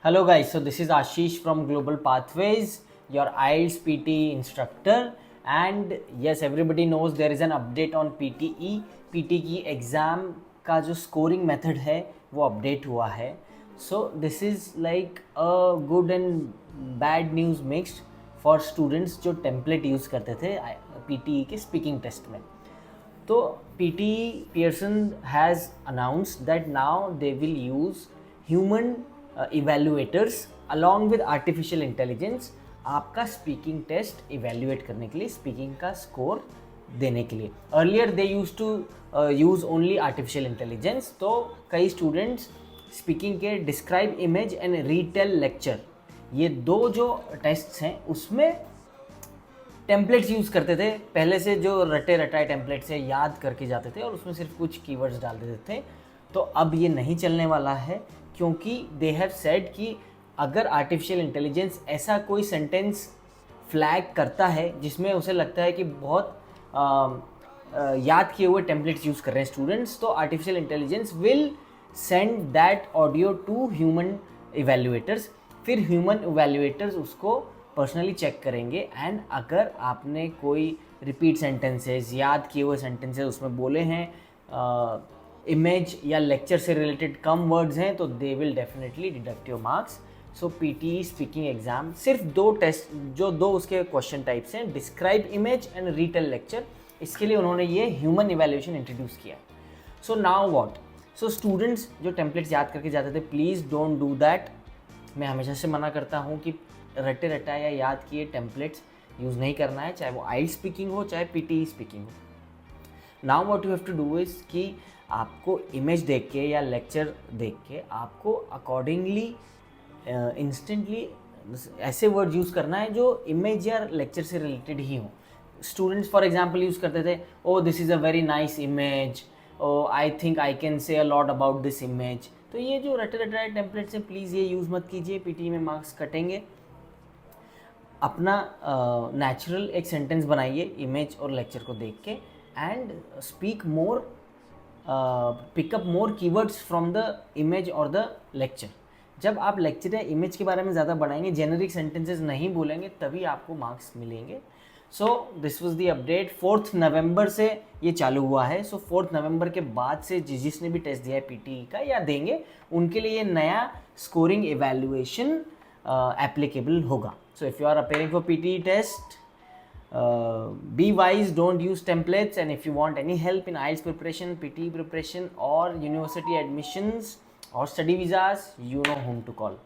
Hello guys, so this is Ashish from Global Pathways, your IELTS PT instructor. And yes, everybody knows there is an update on PTE. PT की exam का जो scoring method है वो update हुआ है. So this is like a good and bad news mixed for students जो template use करते थे PTE के स्पीकिंग टेस्ट में. तो PTE Pearson has announced that now they will use human evaluators along with artificial intelligence आपका speaking test evaluate करने के लिए, स्पीकिंग का स्कोर देने के लिए. Earlier they use to use only artificial intelligence. तो कई स्टूडेंट्स स्पीकिंग के describe image and retell lecture, ये दो जो टेस्ट्स हैं उसमें टेम्पलेट्स यूज़ करते थे. पहले से जो रटे रटाए टेम्पलेट से याद करके जाते थे और उसमें सिर्फ कुछ कीवर्ड्स डाल देते थे. तो अब ये नहीं चलने वाला है, क्योंकि दे हैव सेड कि अगर आर्टिफिशियल इंटेलिजेंस ऐसा कोई सेंटेंस फ्लैग करता है जिसमें उसे लगता है कि बहुत याद किए हुए टेम्पलेट्स यूज़ कर रहे हैं स्टूडेंट्स, तो artificial intelligence will send that audio to human evaluators. फिर ह्यूमन इवेल्युएटर्स उसको पर्सनली चेक करेंगे. एंड अगर आपने कोई रिपीट सेंटेंसेस, याद किए हुए सेंटेंसेस उसमें बोले हैं, इमेज या लेक्चर से रिलेटेड कम वर्ड्स हैं, तो they will definitely deduct your marks. So PTE speaking exam सिर्फ दो टेस्ट, जो दो उसके क्वेश्चन टाइप्स हैं, describe image and retell lecture, इसके लिए उन्होंने ये ह्यूमन इवेल्यूएशन इंट्रोड्यूस किया. So now what? So students जो टेम्पलेट्स याद करके जाते थे, प्लीज़ डोंट डू दैट. मैं हमेशा से मना करता हूँ कि रटे रटा या याद किए टेम्पलेट्स यूज़ नहीं करना है, चाहे वो IELTS स्पीकिंग हो चाहे PTE स्पीकिंग हो. Now what you have to do is कि आपको इमेज देख के या लेक्चर देख के आपको अकॉर्डिंगली इंस्टेंटली ऐसे वर्ड यूज़ करना है जो इमेज या लेक्चर से रिलेटेड ही हो. स्टूडेंट्स फॉर एग्जांपल यूज़ करते थे, oh this is a very nice image, oh I think I can say a lot about this image. तो ये जो रटे रटाए टेम्पलेट्स हैं, प्लीज़ ये यूज़ मत कीजिए, PTE में मार्क्स कटेंगे. अपना नेचुरल एक सेंटेंस बनाइए इमेज और लेक्चर को देख के, and speak more, pickup more keywords from the image और द लेक्चर. जब आप लेक्चर या इमेज के बारे में ज़्यादा बढ़ाएंगे, जेनरिक सेंटेंसेस नहीं बोलेंगे, तभी आपको मार्क्स मिलेंगे. So this was the update. 4 नवंबर से ये चालू हुआ है. सो 4 नवंबर के बाद से जिसने भी टेस्ट दिया है PTE का या देंगे, उनके लिए ये नया स्कोरिंग एवेल्युएशन एप्लीकेबल होगा. So if you are appearing for PTE test, be wise, don't use templates. And if you want any help in IELTS preparation, PTE preparation, or university admissions or study visas, you know whom to call.